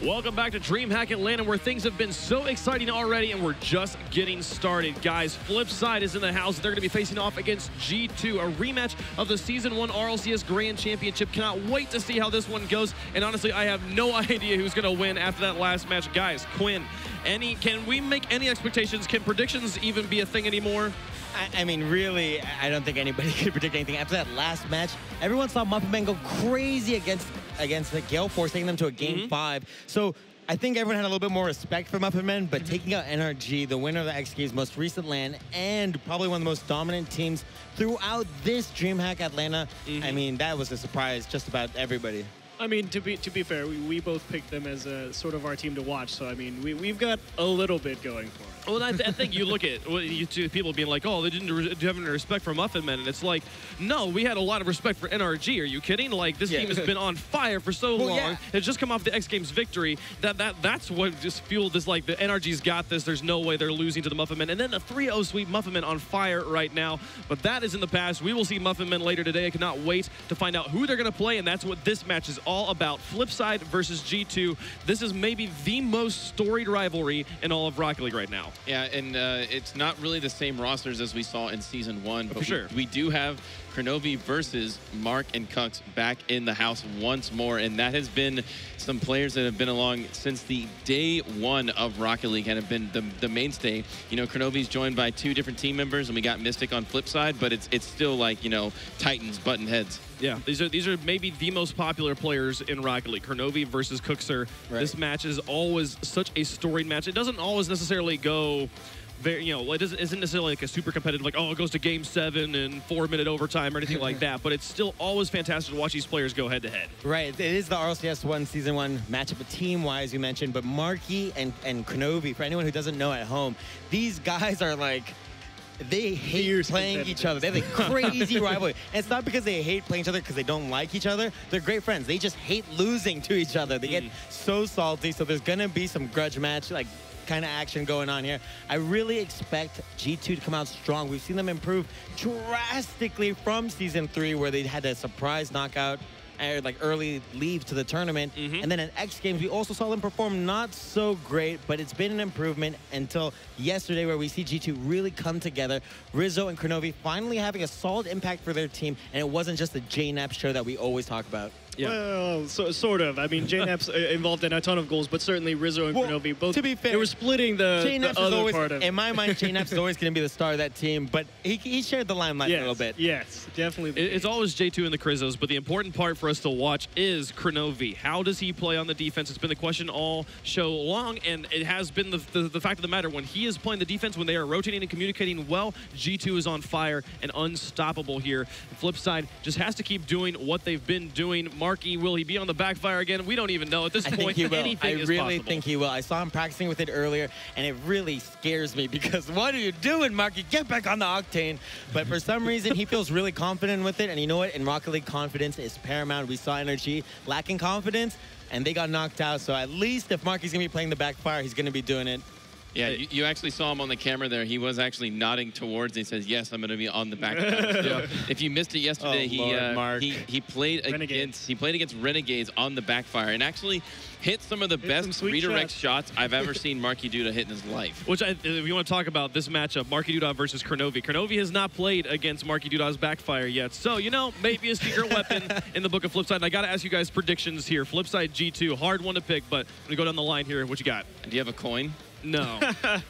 Welcome back to DreamHack Atlanta, where things have been so exciting already, and we're just getting started. Guys, Flipside is in the house. They're going to be facing off against G2, a rematch of the Season 1 RLCS Grand Championship. Cannot wait to see how this one goes, and honestly, I have no idea who's going to win after that last match. Guys, Quinn, can we make any expectations? Can predictions even be a thing anymore? I mean, really, I don't think anybody could predict anything. After that last match, everyone saw Muffin Man go crazy against the Gale Force, taking them to a Game 5. So I think everyone had a little bit more respect for Muffin Man, but taking out NRG, the winner of the X Games most recent LAN, and probably one of the most dominant teams throughout this DreamHack Atlanta, I mean, that was a surprise just about everybody. I mean, to be fair, we both picked them as a sort of our team to watch. So I mean, we've got a little bit going for it. Well, I think you look at people being like, oh, they didn't have any respect for Muffin Man, and it's like, no, we had a lot of respect for NRG. Are you kidding? Like, this team has been on fire for so long. Yeah. It's just come off the X Games victory. That's what just fueled this. Like, the NRG's got this. There's no way they're losing to the Muffin Man. And then the 3-0 sweep, Muffin Man on fire right now. But that is in the past. We will see Muffin Man later today. I cannot wait to find out who they're going to play, and that's what this match is all about. Flipside versus G2. This is maybe the most storied rivalry in all of Rocket League right now. Yeah, and it's not really the same rosters as we saw in Season 1, but we do have Kronovi versus Mark and Kux back in the house once more, and that has been some players that have been along since the day one of Rocket League and have been the mainstay. You know, Kronovi's joined by 2 different team members, and we got Mystic on Flipside, but it's still like, you know, Titans button heads. Yeah, these are maybe the most popular players in Rocket League. Kronovi versus Kuxer. Right. This match is always such a storied match. It doesn't always necessarily go very, you know, isn't necessarily like a super competitive, like, oh, it goes to Game 7 and 4-minute overtime or anything like that, but it's still always fantastic to watch these players go head-to-head. Right, it is the RLCS Season 1 matchup, team-wise, you mentioned, but Marky and Kronovi, for anyone who doesn't know at home, these guys are like, they hate playing each other. They have a crazy rivalry. And it's not because they hate playing each other because they don't like each other. They're great friends. They just hate losing to each other. They get so salty, so there's going to be some grudge match, like, kind of action going on here. I really expect G2 to come out strong. We've seen them improve drastically from Season 3, where they had a surprise knockout, like early leave to the tournament. And then at X Games, we also saw them perform not so great, but it's been an improvement until yesterday, where we see G2 really come together. Rizzo and Kronovi finally having a solid impact for their team, and it wasn't just the JNAP show that we always talk about. Yeah. Well, sort of. I mean, JNAP's involved in a ton of goals, but certainly Rizzo and Kronovi both. To be fair, they were splitting the other part of it. In my mind, JNAP's is always going to be the star of that team, but he shared the limelight a little bit. Yes, definitely. It's always J2 and the Krizzos, but the important part for us to watch is Kronovi. How does he play on the defense? It's been the question all show long, and it has been the fact of the matter. When he is playing the defense, when they are rotating and communicating well, G2 is on fire and unstoppable here. Flipside just has to keep doing what they've been doing. Marky, will he be on the backfire again? We don't even know at this point. I think he will. Anything is I really possible. think he will. I saw him practicing with it earlier, and it really scares me because what are you doing, Marky? Get back on the octane. But for some reason, he feels really confident with it, and you know what? In Rocket League, confidence is paramount. We saw NRG lacking confidence, and they got knocked out. So at least if Marky's going to be playing the backfire, he's going to be doing it. Yeah, you actually saw him on the camera there. He was actually nodding towards. He says, "Yes, I'm going to be on the back." If you missed it yesterday, he played against Renegades on the backfire and actually hit some of the best redirect shots I've ever seen Marky Duda hit in his life. Which, if you want to talk about this matchup, Marky Duda versus Kronovi. Kronovi has not played against Marky Duda's backfire yet, so you know, maybe a secret weapon in the book of Flipside. And I got to ask you guys predictions here. Flipside G2, hard one to pick, but I'm gonna go down the line here. What you got? Do you have a coin? No.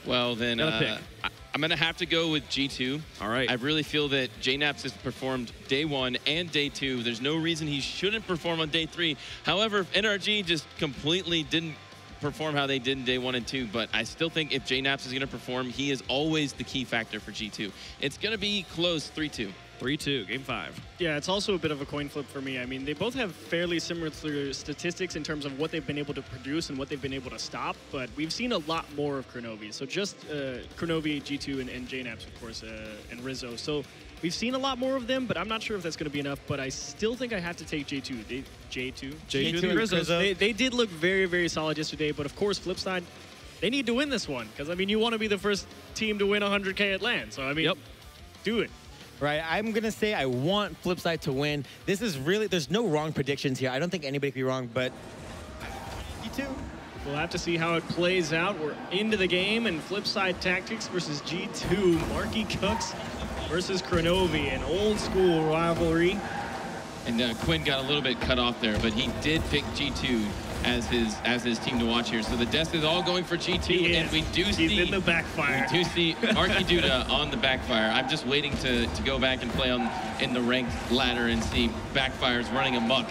Well, then I'm going to have to go with G2. All right. I really feel that JNAPS has performed day 1 and day 2. There's no reason he shouldn't perform on day 3. However, if NRG just completely didn't perform how they did in day 1 and 2, but I still think if JNAPS is going to perform, he is always the key factor for G2. It's going to be close 3-2. 3-2, Game 5. Yeah, it's also a bit of a coin flip for me. I mean, they both have fairly similar statistics in terms of what they've been able to produce and what they've been able to stop, but we've seen a lot more of Kronovi. So just Kronovi, G2, and JNAPS, of course, and Rizzo. So we've seen a lot more of them, but I'm not sure if that's going to be enough, but I still think I have to take J2. J2 and Rizzo. They did look very, very solid yesterday, but of course, Flipside, they need to win this one, because, I mean, you want to be the first team to win 100K at LAN. So, I mean, do it. Right, I'm going to say I want Flipside to win. This is really, there's no wrong predictions here. I don't think anybody could be wrong, but G2, We'll have to see how it plays out. We're into the game, and Flipside Tactics versus G2. Marky Cooks versus Kronovi, an old school rivalry. And Quinn got a little bit cut off there, but he did pick G2 as his team to watch here. So the desk is all going for G2, and we do see he's in the backfire. We do see Marky Duda on the backfire. I'm just waiting to go back and play in the ranked ladder and see backfires running amok.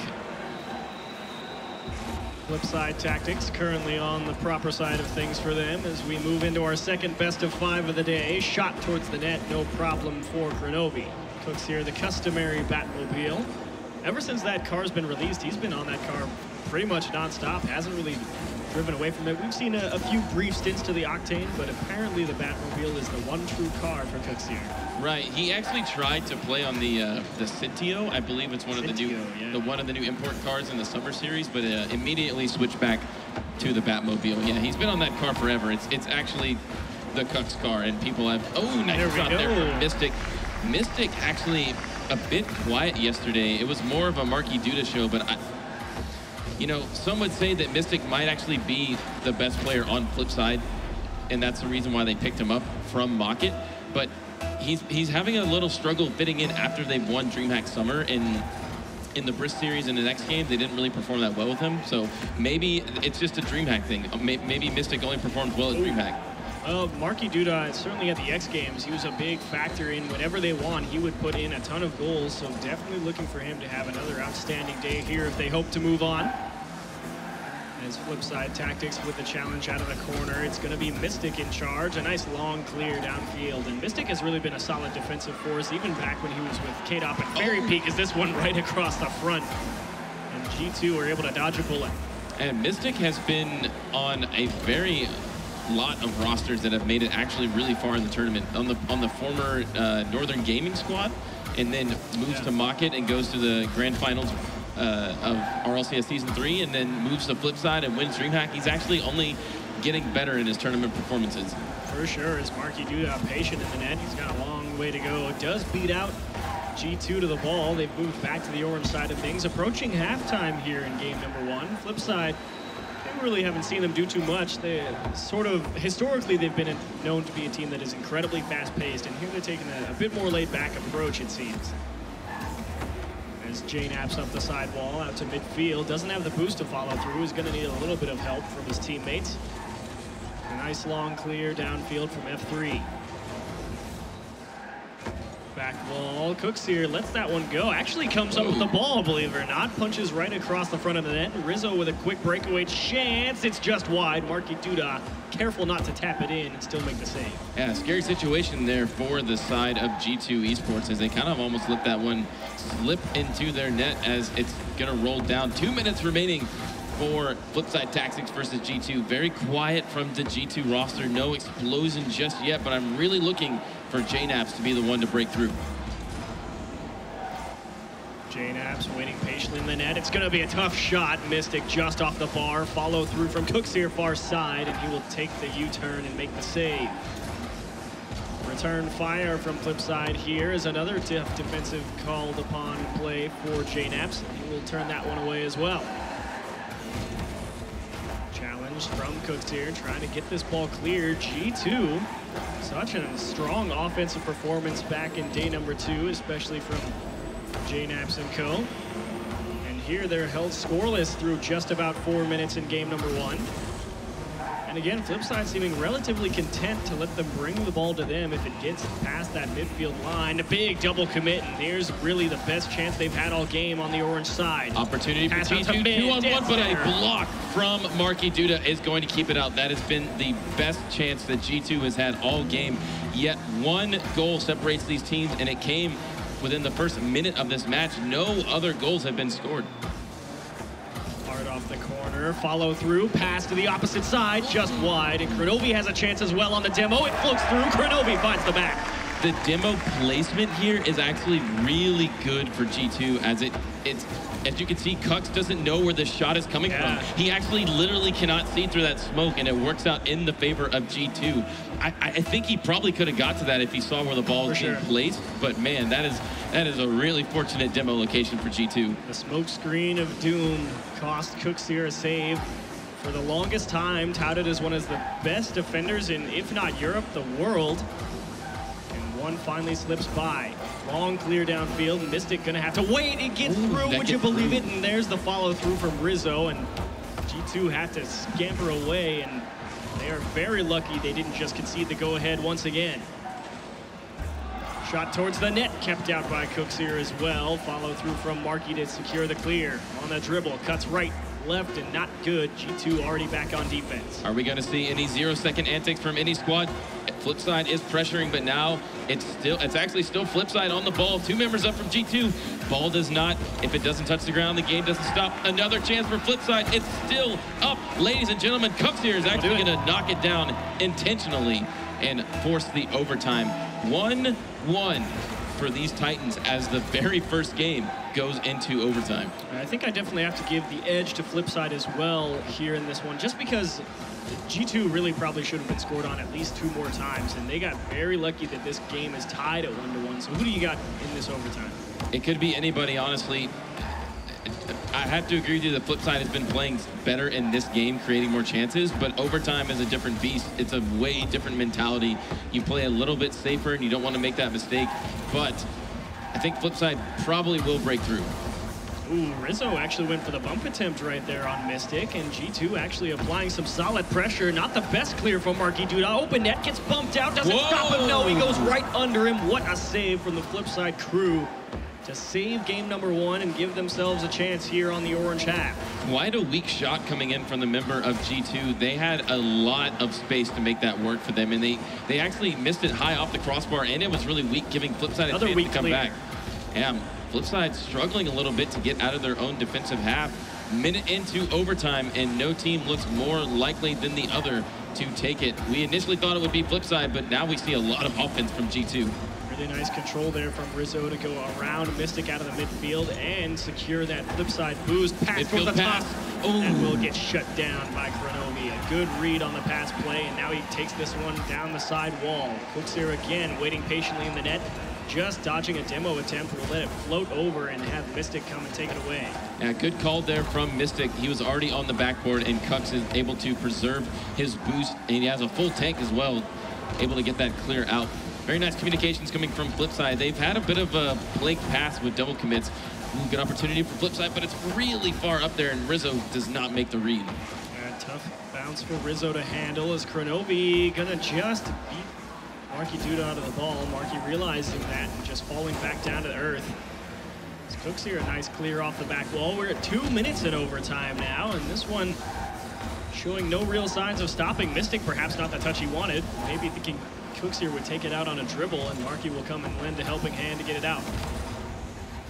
Flipside Tactics currently on the proper side of things for them as we move into our second best of 5 of the day. Shot towards the net, no problem for Kronovi. Cooks here the customary Batmobile. Ever since that car's been released, he's been on that car pretty much nonstop. Hasn't really driven away from it. We've seen a few brief stints to the Octane, but apparently the Batmobile is the one true car for Cooks here. Right. He actually tried to play on the Cintio. I believe it's one of the new import cars in the Summer Series, but immediately switched back to the Batmobile. Yeah, he's been on that car forever. It's actually the Cooks car, and people have nice shot there from Mystic. Mystic actually a bit quiet yesterday. It was more of a Marky Duda show, but some would say that Mystic might actually be the best player on Flipside, and that's the reason why they picked him up from Mocket. But he's having a little struggle fitting in after they've won DreamHack Summer in the Brisk series. In the next game, they didn't really perform that well with him. So maybe it's just a DreamHack thing. Maybe Mystic only performs well at DreamHack. Well, Marky Duda, certainly at the X Games, he was a big factor in whenever they won. He would put in a ton of goals, so definitely looking for him to have another outstanding day here if they hope to move on. As Flipside Tactics with the challenge out of the corner, it's going to be Mystic in charge. A nice long clear downfield, and Mystic has really been a solid defensive force, even back when he was with K-Dop and Fairy Peak, as this one right across the front. And G2 were able to dodge a bullet. And Mystic has been on a very lot of rosters that have made it actually really far in the tournament. On the former Northern Gaming squad, and then moves to Mocket and goes to the grand finals of RLCS Season 3, and then moves to Flipside and wins DreamHack. He's actually only getting better in his tournament performances. For sure, as Marky Duda patient in the net. He's got a long way to go. Does beat out G2 to the ball. They've moved back to the orange side of things. Approaching halftime here in game number 1. Flipside, they really haven't seen them do too much. They historically, they've been known to be a team that is incredibly fast-paced, and here they're taking a bit more laid-back approach, it seems. As Jane apps up the sidewall out to midfield, doesn't have the boost to follow through, is going to need a little bit of help from his teammates. A nice long clear downfield from F3. Back wall, Cooks here, lets that one go. Actually comes up with the ball, believe it or not. Punches right across the front of the net. Rizzo with a quick breakaway chance. It's just wide. Marky Duda careful not to tap it in and still make the save. Yeah, scary situation there for the side of G2 Esports, as they kind of almost let that one slip into their net as it's going to roll down. 2 minutes remaining for Flipside Tactics versus G2. Very quiet from the G2 roster. No explosion just yet, but I'm really looking for JNAPS to be the one to break through. JNAPS waiting patiently in the net. It's going to be a tough shot. Mystic just off the bar. Follow through from Cooks here far side, and he will take the U-turn and make the save. Return fire from Flipside here is another tough defensive called upon play for JNAPS. He will turn that one away as well. Challenge from Cooks here, trying to get this ball cleared. G2, such a strong offensive performance back in day number 2, especially from JNAPS and co. And here they're held scoreless through just about 4 minutes in game number 1. And again, Flipside seeming relatively content to let them bring the ball to them if it gets past that midfield line. A big double commit, and here's really the best chance they've had all game on the orange side. Opportunity for G2, 2-on-1, but a block from Marky Duda is going to keep it out. That has been the best chance that G2 has had all game. Yet one goal separates these teams, and it came within the first minute of this match. No other goals have been scored. Hard off the corner, follow through, pass to the opposite side, just wide, and Kronovi has a chance as well on the demo. It floats through, Kronovi finds the back. The demo placement here is actually really good for G2, as as you can see, Cux doesn't know where the shot is coming from. He actually literally cannot see through that smoke, and it works out in the favor of G2. I think he probably could have got to that if he saw where the ball was being placed, but man, that is a really fortunate demo location for G2. The smoke screen of doom cost Cooks here a save. for the longest time touted as one of the best defenders in, if not Europe, the world. And one finally slips by. Long clear downfield. Mystic gonna have to wait and get through. Would you believe it? And there's the follow through from Rizzo, and G2 had to scamper away, and they are very lucky they didn't just concede the go-ahead once again. Shot towards the net, kept out by Cooks here as well. Follow through from Markey to secure the clear. On the dribble, cuts right, left, and not good. G2 already back on defense. Are we going to see any 0-second antics from any squad? Flipside is pressuring, but now it's actually still Flipside on the ball. 2 members up from G2. Ball does not. If it doesn't touch the ground, the game doesn't stop. Another chance for Flipside. It's still up. Ladies and gentlemen, Cooks here is actually going to knock it down intentionally and force the overtime. 1-1 for these Titans as the very first game goes into overtime. I think I definitely have to give the edge to Flipside as well here in this one, just because G2 really probably should have been scored on at least 2 more times, and they got very lucky that this game is tied at 1-1. So who do you got in this overtime? It could be anybody, honestly. I have to agree with you, the Flipside has been playing better in this game, creating more chances, but overtime is a different beast. It's a way different mentality. You play a little bit safer and you don't want to make that mistake, but I think Flipside probably will break through. Ooh, Rizzo actually went for the bump attempt right there on Mystic, and G2 actually applying some solid pressure. Not the best clear from Markey Duda. Open net, gets bumped out, doesn't stop him. No, he goes right under him. What a save from the Flipside crew to save game number 1 and give themselves a chance here on the orange half. Quite a weak shot coming in from the member of G2. They had a lot of space to make that work for them, and they actually missed it high off the crossbar, and it was really weak, giving Flipside a chance to come back. Yeah, Flipside struggling a little bit to get out of their own defensive half. Minute into overtime, and no team looks more likely than the other to take it. We initially thought it would be Flipside, but now we see a lot of offense from G2. Really nice control there from Rizzo to go around Mystic out of the midfield and secure that Flipside boost. Pass from the top, and will get shut down by Kronovi. A good read on the pass play, and now he takes this one down the side wall. Cooks here again, waiting patiently in the net, just dodging a demo attempt. Will let it float over and have Mystic come and take it away. Yeah, good call there from Mystic. He was already on the backboard, and Cooks is able to preserve his boost, and he has a full tank as well, able to get that clear out. Very nice communications coming from Flipside. They've had a bit of a plague pass with double commits. Ooh, good opportunity for Flipside, but it's really far up there, and Rizzo does not make the read. Tough bounce for Rizzo to handle as Kronovi gonna just beat Markey Duda out of the ball. Markey realizing that and just falling back down to earth. As Cooks here, a nice clear off the back wall. We're at 2 minutes in overtime now, and this one showing no real signs of stopping. Mystic perhaps not the touch he wanted. Maybe thinking Cooks here would take it out on a dribble, and Markey will come and lend a helping hand to get it out.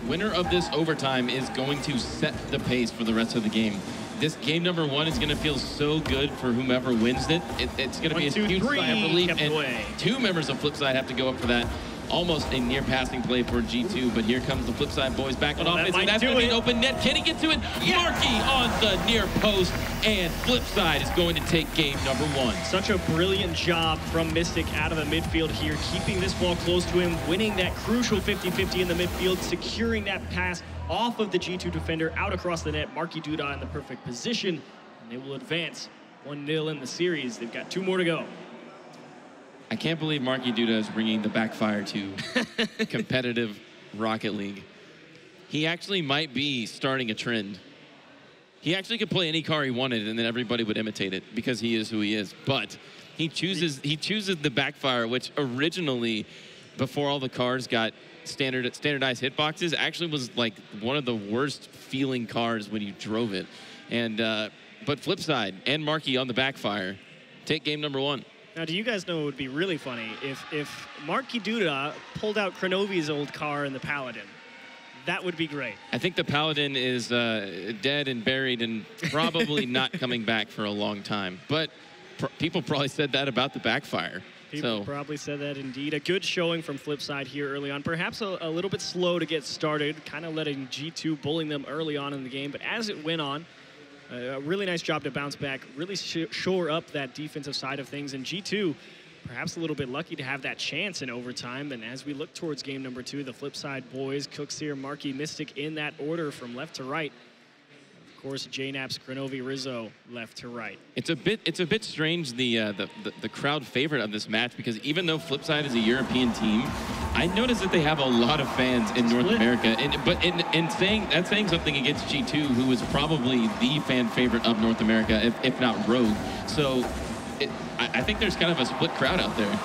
Winner of this overtime is going to set the pace for the rest of the game. This game number 1 is going to feel so good for whomever wins it. It's going to be a huge sigh of relief, and 2 members of Flipside have to go up for that. Almost a near passing play for G2, but here comes the Flipside boys back on offense, and that's going to be an open net. Can he get to it? Yeah. Markey on the near post, and Flipside is going to take game number 1. Such a brilliant job from Mystic out of the midfield here, keeping this ball close to him, winning that crucial 50-50 in the midfield, securing that pass off of the G2 defender out across the net. Markey Duda in the perfect position, and they will advance 1-0 in the series. They've got 2 more to go. I can't believe Markey Duda is bringing the backfire to competitive Rocket League. He actually might be starting a trend. He actually could play any car he wanted, and then everybody would imitate it because he is who he is. But he chooses the backfire, which originally, before all the cars got standardized hitboxes, actually was like one of the worst feeling cars when you drove it. And but Flipside and Markey on the backfire take game number 1. Now, do you guys know it would be really funny if Markey Duda pulled out Kronovi's old car in the Paladin? That would be great. I think the Paladin is dead and buried and probably not coming back for a long time. But people probably said that about the backfire. People probably said that indeed. A good showing from Flipside here early on. Perhaps a little bit slow to get started, kind of letting G2 bullying them early on in the game. But as it went on, a really nice job to bounce back, really shore up that defensive side of things. And G2, perhaps a little bit lucky to have that chance in overtime. And as we look towards game number 2, the Flipside boys, Cooks here, Markey, Mystic in that order from left to right. Of course, JNAP's Kronovi Rizzo left to right. It's a bit strange, the crowd favorite of this match, because even though Flipside is a European team, I noticed that they have a lot of fans in North America. But in saying something against G2, who is probably the fan favorite of North America, if not Rogue. So I think there's kind of a split crowd out there.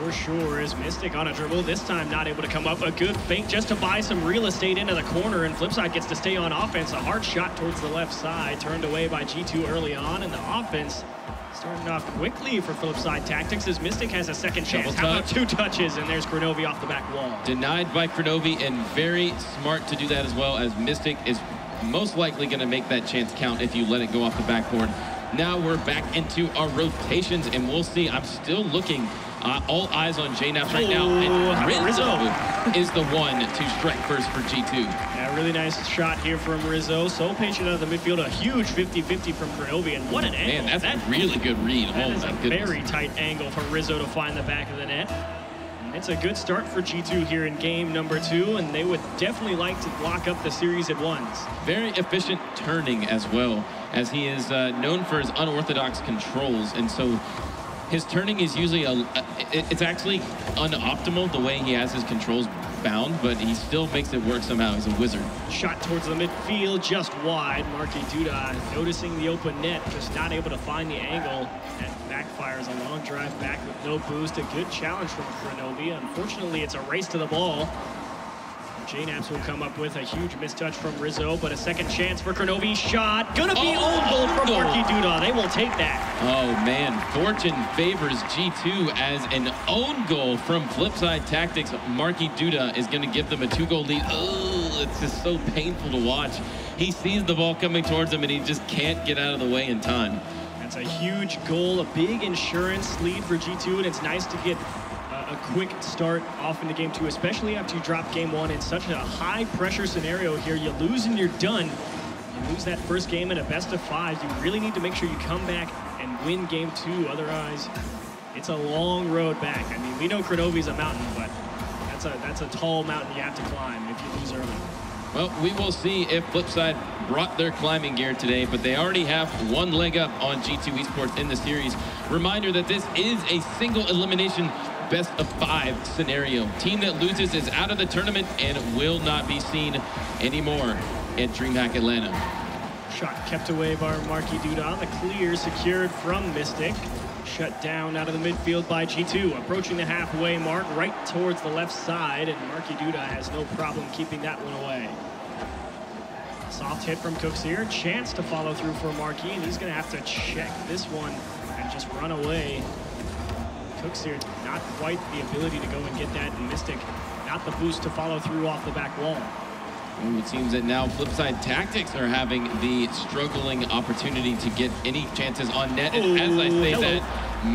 For sure, is Mystic on a dribble, this time not able to come up. A good feint just to buy some real estate into the corner, and Flipside gets to stay on offense. A hard shot towards the left side, turned away by G2 early on, and the offense starting off quickly for Flipside Tactics as Mystic has a second chance. How about 2 touches, and there's Kronovi off the back wall. Denied by Kronovi, and very smart to do that as well, as Mystic is most likely going to make that chance count if you let it go off the backboard. Now we're back into our rotations, and we'll see. I'm still looking. All eyes on JNAPs right now, and Rizzo is the one to strike first for G2. Yeah, really nice shot here from Rizzo. So patient out of the midfield, a huge 50-50 from Kronovi, and what an angle. Man, that's a really good read. That is a very tight angle for Rizzo to find the back of the net. And it's a good start for G2 here in game number 2, and they would definitely like to block up the series at once. Very efficient turning as well, as he is known for his unorthodox controls, and so his turning is usually it's actually unoptimal the way he has his controls bound, but he still makes it work somehow. He's a wizard. Shot towards the midfield, just wide. Marky Duda noticing the open net, just not able to find the angle. That backfires, a long drive back with no boost. A good challenge from Kronovi. Unfortunately, it's a race to the ball. JNAPs will come up with a huge mistouch from Rizzo, but a second chance for Kronovi. Shot. Gonna be own goal from Marky Duda. They will take that. Oh, man. Fortune favors G2 as an own goal from Flipside Tactics. Marky Duda is going to give them a 2-goal lead. Oh, it's just so painful to watch. He sees the ball coming towards him, and he just can't get out of the way in time. That's a huge goal, a big insurance lead for G2, and it's nice to get a quick start off into game 2, especially after you drop game 1 in such a high pressure scenario here. You lose and you're done. You lose that first game in a best of 5. You really need to make sure you come back and win game 2. Otherwise, it's a long road back. I mean, we know Kronovi's a mountain, but that's a tall mountain you have to climb if you lose early. Well, we will see if Flipside brought their climbing gear today, but they already have 1 leg up on G2 Esports in the series. Reminder that this is a single elimination best of 5 scenario. Team that loses is out of the tournament and will not be seen anymore at DreamHack Atlanta. Shot kept away by Marky Duda. The clear secured from Mystic. Shut down out of the midfield by G2. Approaching the halfway mark, right towards the left side, and Marky Duda has no problem keeping that one away. Soft hit from Cooks here. Chance to follow through for Marky, and he's going to have to check this one and just run away. Cooks here, not quite the ability to go and get that, and Mystic not the boost to follow through off the back wall. Ooh, it seems that now Flipside Tactics are having the struggling opportunity to get any chances on net. And as I say that,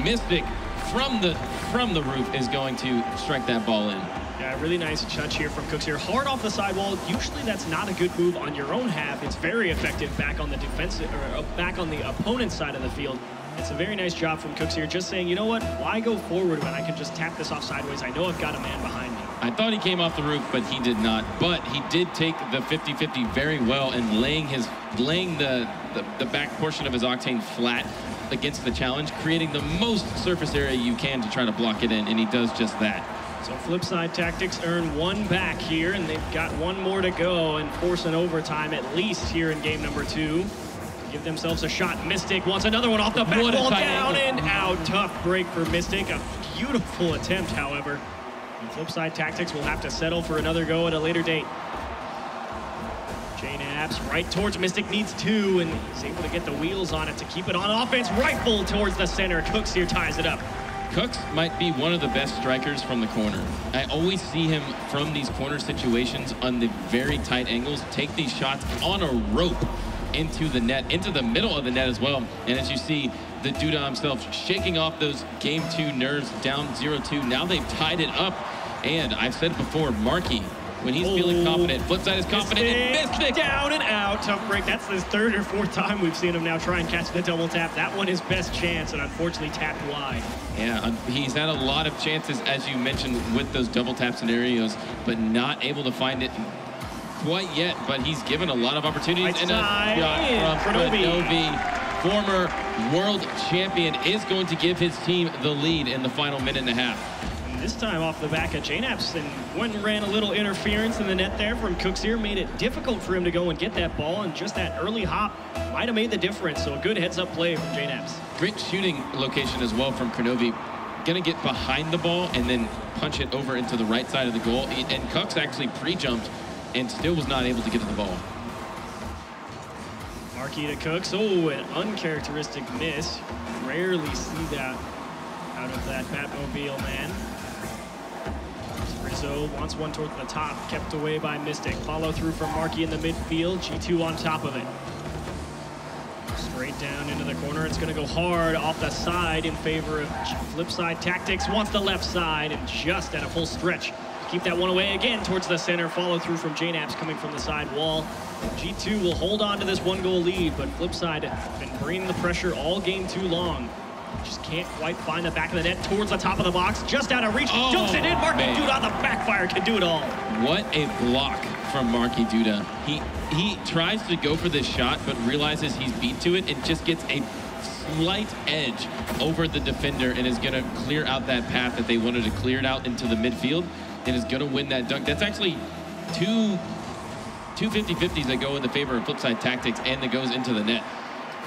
Mystic from the roof is going to strike that ball in. Yeah, really nice touch here from Cooks here. Hard off the sidewall. Usually that's not a good move on your own half. It's very effective back on the defensive, or back on the opponent's side of the field. It's a very nice job from Cooks here, just saying, you know what, why go forward when I can just tap this off sideways? I know I've got a man behind me. I thought he came off the roof, but he did not. But he did take the 50-50 very well and laying the back portion of his Octane flat against the challenge, creating the most surface area you can to try to block it in, and he does just that. So Flipside Tactics earn 1 back here, and they've got 1 more to go and force an overtime at least here in game number 2. Give themselves a shot. Mystic wants another one off the back wall, down and out. Tough break for Mystic. A beautiful attempt, however. And Flipside Tactics will have to settle for another go at a later date. JNAPs right towards Mystic, needs 2, and he's able to get the wheels on it to keep it on offense. Rifle towards the center. Cooks here ties it up. Cooks might be one of the best strikers from the corner. I always see him from these corner situations on the very tight angles, take these shots on a rope into the net, into the middle of the net as well. And as you see, the Duda himself shaking off those game 2 nerves, down 0-2. Now they've tied it up. And I've said it before, Marky, when he's feeling confident, Flipside is confident, and Mystic down and out. Tough break. That's the 3rd or 4th time we've seen him now try and catch the double tap. That one his best chance, and unfortunately tapped wide. Yeah, he's had a lot of chances, as you mentioned, with those double tap scenarios, but not able to find it. quite yet, but he's given a lot of opportunities. And a shot from Kronovi. Former world champion, is going to give his team the lead in the final minute and a half. And this time off the back of JNAPS, and one ran a little interference in the net there from Cooks here, made it difficult for him to go and get that ball, and just that early hop might have made the difference. So a good heads-up play from JNAPS. Great shooting location as well from Kronovi. Gonna get behind the ball and then punch it over into the right side of the goal. And Cooks actually pre-jumped and still was not able to get to the ball. Markey to Cooks. Oh, an uncharacteristic miss. Rarely see that out of that Batmobile man. Rizzo wants one towards the top, kept away by Mystic. Follow through from Markey in the midfield. G2 on top of it. Straight down into the corner. It's going to go hard off the side in favor of Flipside Tactics. Wants the left side and just at a full stretch. Keep that one away again towards the center. Follow through from JNAPS coming from the side wall. G2 will hold on to this one-goal lead, but Flipside has been bringing the pressure all game too long. Just can't quite find the back of the net towards the top of the box. Just out of reach. Dunks it in. Markey Duda on the backfire can do it all. What a block from Markey Duda. He tries to go for this shot, but realizes he's beat to it and just gets a slight edge over the defender and is going to clear out that path that they wanted to clear it out into the midfield and is going to win that dunk. That's actually two 50-50s that go in the favor of Flipside Tactics and that goes into the net.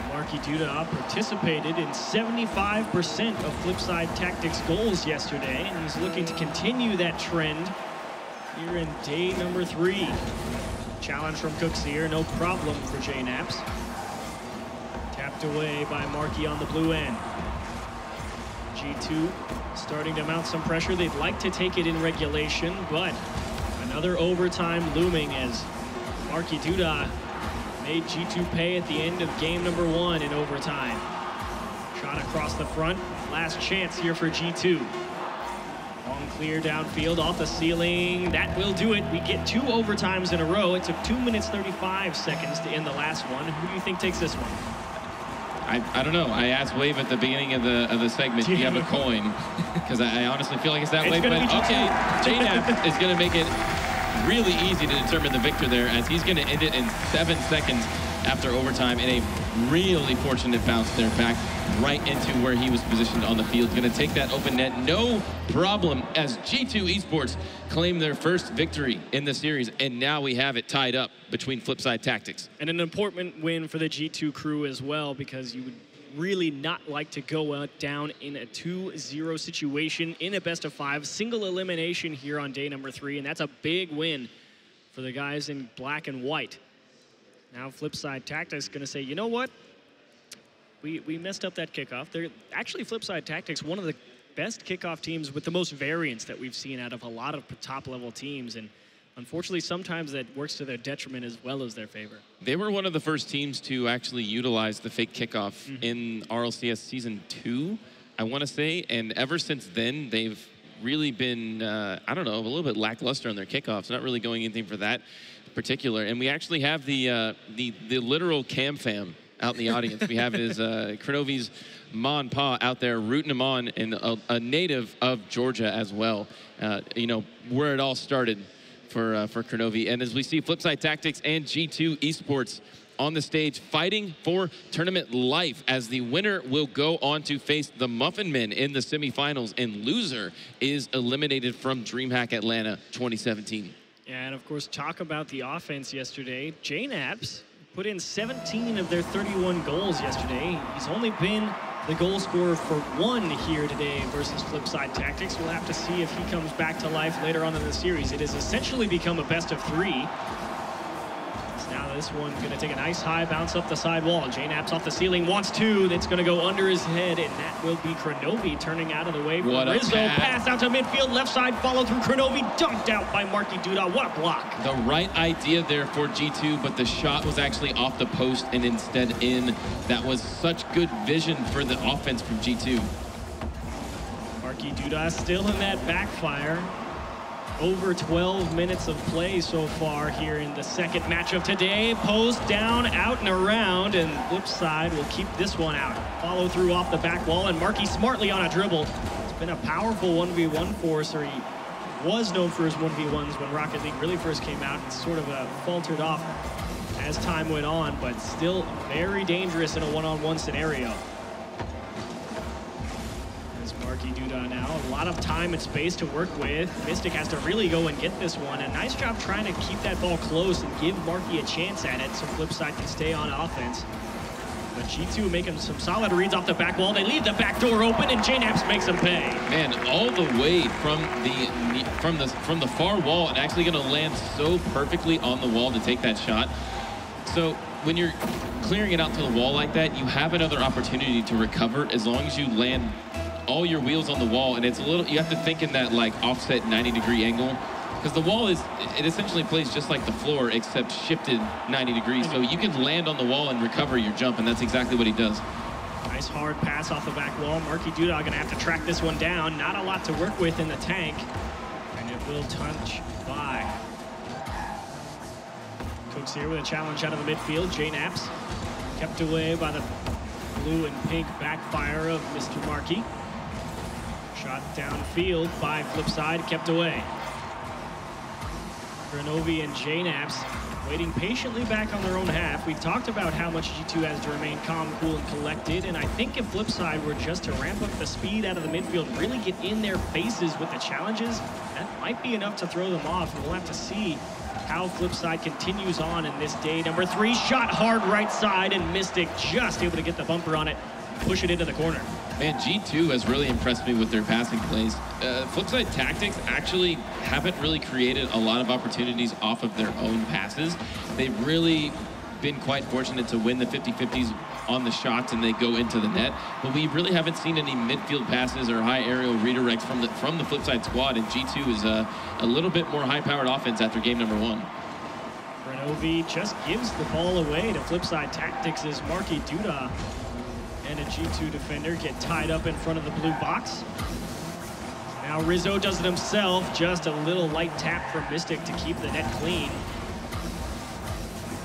Markey Duda participated in 75% of Flipside Tactics goals yesterday, and he's looking to continue that trend here in day number 3. Challenge from Cooks here, no problem for JNAPS. Tapped away by Markey on the blue end. G2 starting to mount some pressure. They'd like to take it in regulation, but another overtime looming as Markey Duda made G2 pay at the end of game number 1 in overtime. Shot across the front. Last chance here for G2. Long clear downfield off the ceiling. That will do it. We get 2 overtimes in a row. It took 2 minutes 35 seconds to end the last one. Who do you think takes this one? I don't know. I asked Wave at the beginning of the segment, do you have a coin? Because I honestly feel like it's that way. But okay, JNAP is going to make it really easy to determine the victor there, as he's going to end it in 7 seconds after overtime in a really fortunate bounce there back right into where he was positioned on the field. Going to take that open net, no problem, as G2 Esports claim their first victory in the series, and now we have it tied up between Flipside Tactics. And an important win for the G2 crew as well, because you would really not like to go down in a 2-0 situation in a best-of-5. Single elimination here on day number 3, and that's a big win for the guys in black and white. Now Flipside Tactics going to say, you know what? We messed up that kickoff. They're actually, Flipside Tactics, one of the best kickoff teams with the most variance that we've seen out of a lot of top-level teams. And unfortunately, sometimes that works to their detriment as well as their favor. They were one of the first teams to actually utilize the fake kickoff in RLCS Season 2, I want to say. And ever since then, they've really been, I don't know, a little bit lackluster on their kickoffs. Not really going anything for that particular. And we actually have the literal cam fam out in the audience. We have his Kronovi's ma and pa out there rooting him on, and a native of Georgia as well. You know, where it all started for Kronovi. And as we see Flipside Tactics and G2 Esports on the stage fighting for tournament life, as the winner will go on to face the Muffin Men in the semifinals, and loser is eliminated from DreamHack Atlanta 2017. Yeah, and of course, talk about the offense yesterday. JNAPS put in 17 of their 31 goals yesterday. He's only been the goal scorer for 1 here today versus Flipside Tactics. We'll have to see if he comes back to life later on in the series. It has essentially become a best-of-3. Now this one's going to take a nice high bounce up the side wall. JNAPS off the ceiling, wants 2. That's going to go under his head, and that will be Kronovi turning out of the way. What Rizzo, a pass out to midfield, left side, follow through Kronovi, dunked out by Markey Duda. What a block. The right idea there for G2, but the shot was actually off the post and instead in. That was such good vision for the offense from G2. Markey Duda still in that backfire. Over 12 minutes of play so far here in the second match of today. Post down, out and around, and Flipside will keep this one out. Follow through off the back wall, and Markey smartly on a dribble. It's been a powerful 1v1 for us. He was known for his 1v1s when Rocket League really first came out. It's sort of faltered off as time went on, but still very dangerous in a one-on-one scenario. As Marky Duda now, a lot of time and space to work with. Mystic has to really go and get this one. A nice job trying to keep that ball close and give Marky a chance at it so Flipside can stay on offense. But G2 making some solid reads off the back wall. They leave the back door open, and JNaps makes them pay. Man, all the way from the far wall and actually going to land so perfectly on the wall to take that shot. So when you're clearing it out to the wall like that, you have another opportunity to recover as long as you land all your wheels on the wall. And it's a little, you have to think in that like offset 90-degree angle, because the wall it essentially plays just like the floor except shifted 90 degrees. So you can land on the wall and recover your jump, and that's exactly what he does. Nice hard pass off the back wall. Marky Duda gonna have to track this one down. Not a lot to work with in the tank, and it will touch by. Cooks here with a challenge out of the midfield. JNaps kept away by the blue and pink backfire of Mr. Marky. Shot downfield by Flipside, kept away. Grenovi and JNaps waiting patiently back on their own half. We've talked about how much G2 has to remain calm, cool, and collected, and I think if Flipside were just to ramp up the speed out of the midfield, really get in their faces with the challenges, that might be enough to throw them off, and we'll have to see how Flipside continues on in this day. Number 3, shot hard right side, and Mystic just able to get the bumper on it, push it into the corner. Man, G2 has really impressed me with their passing plays. Flipside Tactics actually haven't really created a lot of opportunities off of their own passes. They've really been quite fortunate to win the 50-50s on the shots and they go into the net. But we really haven't seen any midfield passes or high aerial redirects from the Flipside squad. And G2 is a little bit more high-powered offense after game number 1. Grenovi just gives the ball away to Flipside Tactics as Marky Duda and a G2 defender get tied up in front of the blue box. Now Rizzo does it himself, just a little light tap from Mystic to keep the net clean.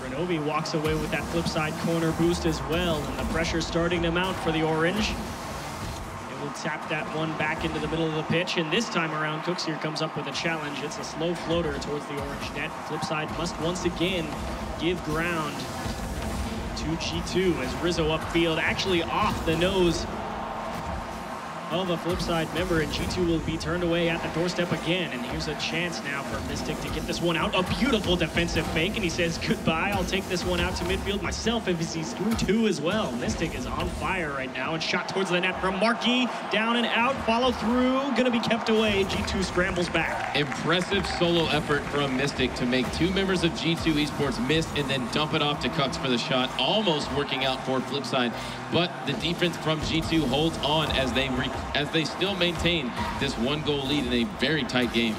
Grenovi walks away with that Flipside corner boost as well, and the pressure starting to mount for the Orange. It will tap that one back into the middle of the pitch, and this time around, Cooks here comes up with a challenge. It's a slow floater towards the Orange net. Flipside must once again give ground to G2 as Rizzo upfield, actually off the nose of a Flipside member, and G2 will be turned away at the doorstep again. And here's a chance now for Mystic to get this one out. A beautiful defensive fake, and he says goodbye. I'll take this one out to midfield myself if he's through 2 as well. Mystic is on fire right now, and shot towards the net from Marky. Down and out, follow through, gonna be kept away. G2 scrambles back. Impressive solo effort from Mystic to make 2 members of G2 Esports miss and then dump it off to Cooks for the shot. Almost working out for Flipside, but the defense from G2 holds on as they still maintain this 1-goal lead in a very tight game.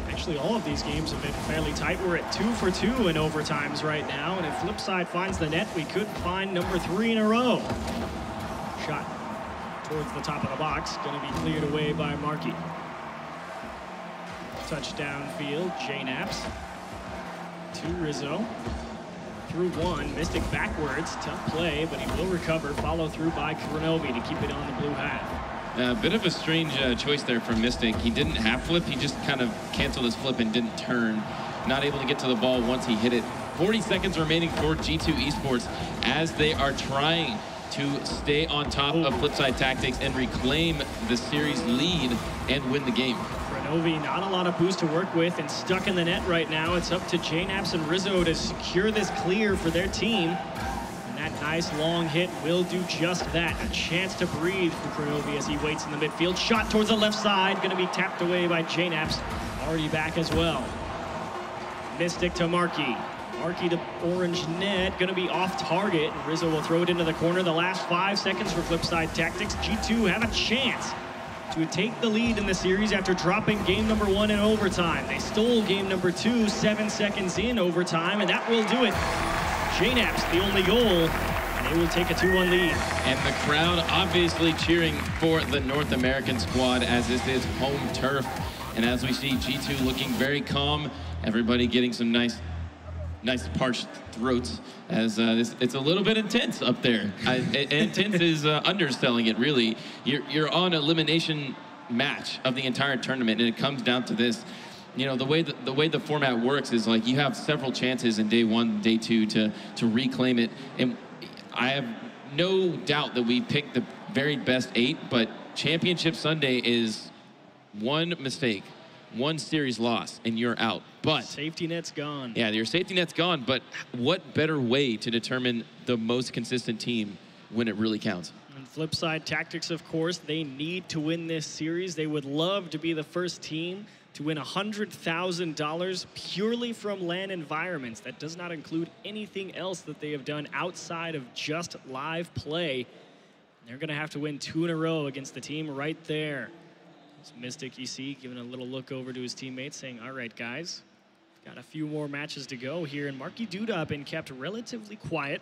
Actually, all of these games have been fairly tight. We're at 2 for 2 in overtimes right now, and if Flipside finds the net, we could find number 3 in a row. Shot towards the top of the box, gonna be cleared away by Marky. Touchdown field, JNaps to Rizzo. Through 1, Mystic backwards, tough play, but he will recover. Follow through by Grenovi to keep it on the blue half. A bit of a strange choice there from Mystic. He didn't half flip, he just kind of canceled his flip and didn't turn. Not able to get to the ball once he hit it. 40 seconds remaining for G2 Esports as they are trying to stay on top of Flipside Tactics and reclaim the series lead and win the game. Grenovi, not a lot of boost to work with and stuck in the net right now. It's up to JNaps and Rizzo to secure this clear for their team. And that nice long hit will do just that. A chance to breathe for Grenovi as he waits in the midfield. Shot towards the left side, gonna be tapped away by JNaps. Already back as well. Mystic to Marky. Marky to Orange net, gonna be off target. Rizzo will throw it into the corner. The last 5 seconds for Flipside Tactics. G2 have a chance to take the lead in the series after dropping game number 1 in overtime. They stole game number 2 7 seconds in overtime, and that will do it. JNaps, the only goal, and they will take a 2-1 lead. And the crowd obviously cheering for the North American squad as this is home turf. And as we see G2 looking very calm, everybody getting some nice parched throats as it's a little bit intense up there. Intense is underselling it, really. You're on elimination match of the entire tournament, and it comes down to this. You know, the way the format works is like you have several chances in day 1, day 2 to reclaim it, and I have no doubt that we picked the very best 8, but Championship Sunday is one mistake, one series loss, and you're out. But safety net's gone. Yeah, your safety net's gone, but what better way to determine the most consistent team when it really counts? And Flipside Tactics, of course, they need to win this series. They would love to be the first team to win $100,000 purely from LAN environments. That does not include anything else that they have done outside of just live play. They're going to have to win 2 in a row against the team right there. It's Mystic, you see, giving a little look over to his teammates, saying, all right, guys, got a few more matches to go here. And Marky Duda been kept relatively quiet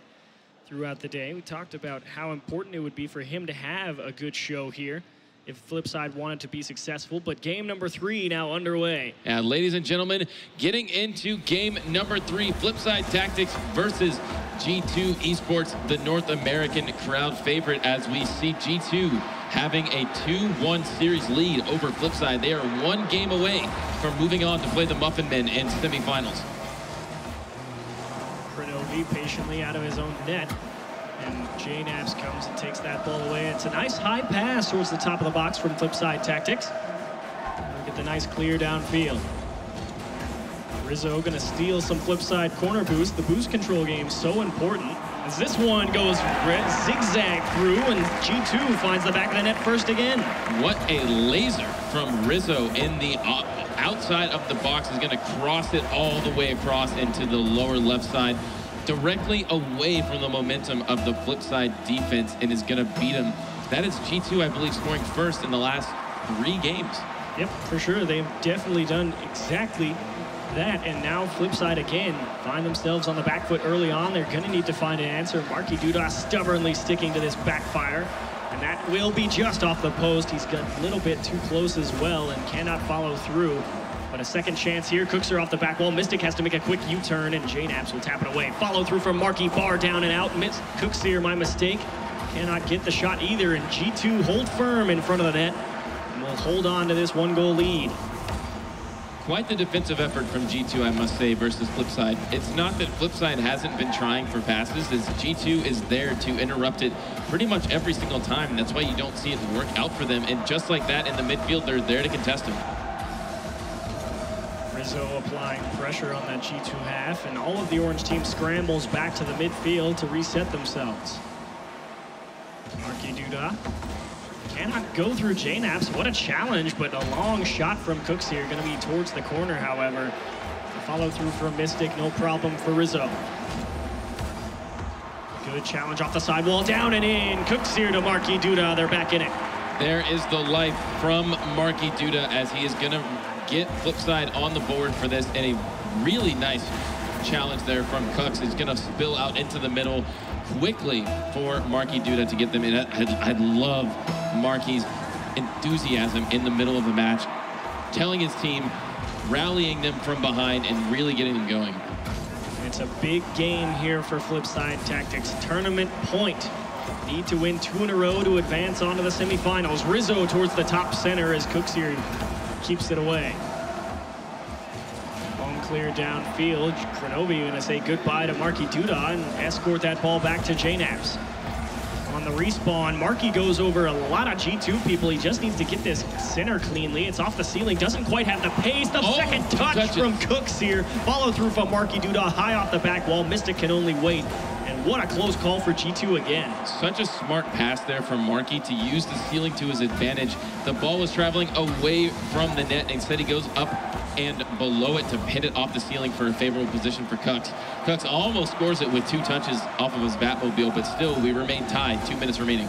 throughout the day. We talked about how important it would be for him to have a good show here if Flipside wanted to be successful, but game number 3 now underway. And ladies and gentlemen, getting into game number 3, Flipside Tactics versus G2 Esports, the North American crowd favorite, as we see G2 having a 2-1 series lead over Flipside. They are 1 game away from moving on to play the Muffin Men in semifinals. Krenovi patiently out of his own net. And JNaps comes and takes that ball away. It's a nice high pass towards the top of the box from Flipside Tactics. Look at the nice clear downfield. Rizzo gonna steal some Flipside corner boost. The boost control game so important. As this one goes zigzag through, and G2 finds the back of the net first again. What a laser from Rizzo in the outside of the box. Is gonna cross it all the way across into the lower left side, directly away from the momentum of the Flipside defense, and is going to beat him. That is G2, I believe, scoring first in the last 3 games. Yep, for sure. They've definitely done exactly that, and now Flipside again find themselves on the back foot early on. They're going to need to find an answer. Marky Duda stubbornly sticking to this backfire, and that will be just off the post. He's got a little bit too close as well and cannot follow through. But a second chance here. Cookser off the back wall. Mystic has to make a quick U-turn, and JNaps will tap it away. Follow through from Marky, bar down and out. Cookser, my mistake, cannot get the shot either, and G2 hold firm in front of the net and will hold on to this 1-goal lead. Quite the defensive effort from G2, I must say, versus Flipside. It's not that Flipside hasn't been trying for passes, as G2 is there to interrupt it pretty much every single time, and that's why you don't see it work out for them. And just like that, in the midfield, they're there to contest him. Rizzo applying pressure on that G2 half, and all of the orange team scrambles back to the midfield to reset themselves. Marky Duda cannot go through JNaps. What a challenge, but a long shot from Cooks here. Going to be towards the corner, however. The follow through from Mystic, no problem for Rizzo. Good challenge off the sidewall, down and in. Cooks here to Marky Duda. They're back in it. There is the life from Marky Duda, as he is going to get Flipside on the board for this, and a really nice challenge there from Cooks. Is going to spill out into the middle quickly for Marky Duda to get them in. I love Marky's enthusiasm in the middle of the match, telling his team, rallying them from behind, and really getting them going. It's a big game here for Flipside Tactics. Tournament point. Need to win 2 in a row to advance on to the semifinals. Rizzo towards the top center as Cooks here keeps it away. Long clear downfield. Krenovi going to say goodbye to Marky Duda and escort that ball back to JNaps. On the respawn, Marky goes over a lot of G2 people. He just needs to get this center cleanly. It's off the ceiling, doesn't quite have the pace. The second touch from Cooks here. Follow through from Marky Duda, high off the back wall. Mystic can only wait. And what a close call for G2 again. Such a smart pass there from Marky to use the ceiling to his advantage. The ball was traveling away from the net. Instead, he goes up and below it to hit it off the ceiling for a favorable position for Cooks. Cooks almost scores it with 2 touches off of his Batmobile, but still, we remain tied. 2 minutes remaining.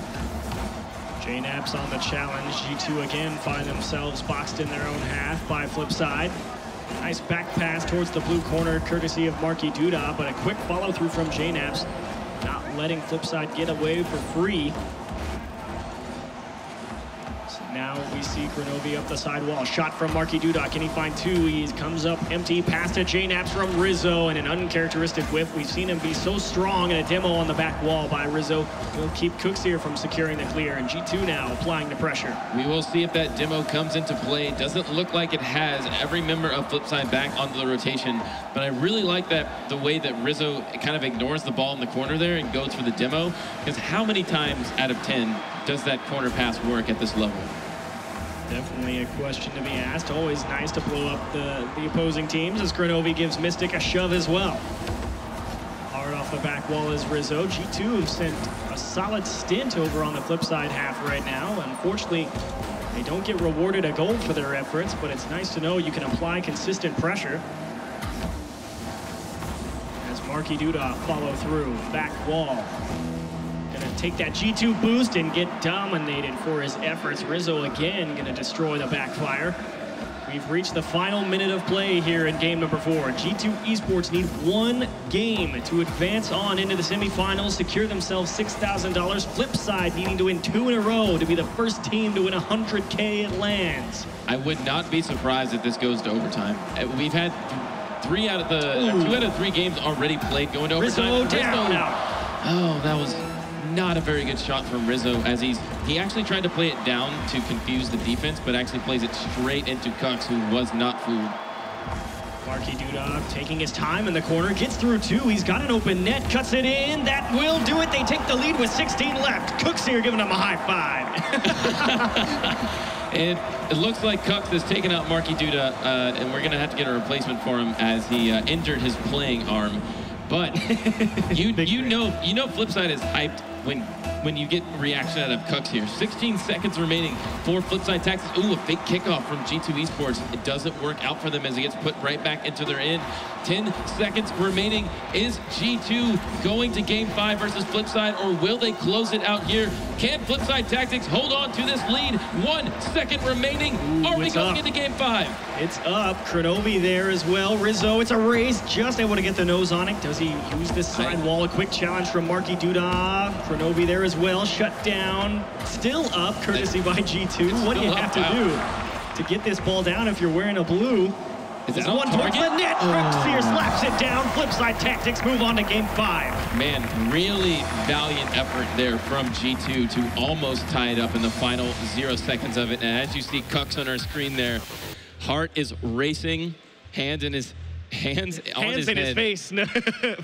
JNaps on the challenge. G2 again find themselves boxed in their own half by Flipside. Nice back pass towards the blue corner, courtesy of Marky Duda, but a quick follow through from JNaps, not letting Flipside get away for free. So Now we see Kronovi up the sidewall. Shot from Marky Duda. Can he find two? He comes up empty. Pass to J-Naps from Rizzo, and an uncharacteristic whiff. We've seen him be so strong in a demo on the back wall by Rizzo. He'll keep Cooks here from securing the clear, and G2 now applying the pressure. We will see if that demo comes into play. It doesn't look like it has. Every member of Flipside back onto the rotation, but I really like that the way that Rizzo kind of ignores the ball in the corner there and goes for the demo, because how many times out of 10 does that corner pass work at this level? Definitely a question to be asked. Always nice to blow up the opposing teams as Kronovi gives Mystic a shove as well. Hard off the back wall is Rizzo. G2 have sent a solid stint over on the Flipside half right now. Unfortunately, they don't get rewarded a goal for their efforts, but it's nice to know you can apply consistent pressure. As Marky Duda follow through, back wall. Gonna take that G2 boost and get dominated for his efforts. Rizzo again gonna destroy the backfire. We've reached the final minute of play here in game number 4. G2 Esports need one game to advance on into the semifinals, secure themselves $6,000. Flipside needing to win 2 in a row to be the first team to win $100K at LANs. I would not be surprised if this goes to overtime. We've had 2 out of 3 games already played going to overtime. Rizzo down now. Oh, that was not a very good shot from Rizzo, as he actually tried to play it down to confuse the defense, but actually plays it straight into Cooks, who was not fooled. Marky Duda taking his time in the corner, gets through 2. He's got an open net, cuts it in. That will do it. They take the lead with 16 left. Cooks here giving him a high five. It looks like Cooks has taken out Marky Duda, and we're going to have to get a replacement for him as he injured his playing arm. But you know Flipside is hyped when you get reaction out of Cooks here. 16 seconds remaining for Flipside Tactics. Ooh, a fake kickoff from G2 Esports. It doesn't work out for them as he gets put right back into their end. 10 seconds remaining. Is G2 going to game 5 versus Flipside, or will they close it out here? Can Flipside Tactics hold on to this lead? 1 second remaining. Are we going into game 5? It's up. Kronovi there as well. Rizzo, it's a race. Just able to get the nose on it. Does he use this side wall? A quick challenge from Marky Duda. Kronovi there as well. Shut down. Still up, courtesy by G2. What do you have to do to get this ball down if you're wearing a blue? Is that one towards the net. Cooks here slaps it down. Flipside Tactics move on to game 5. Man, really valiant effort there from G2 to almost tie it up in the final 0 seconds of it. And as you see Cooks on our screen there, heart is racing, hands in his face,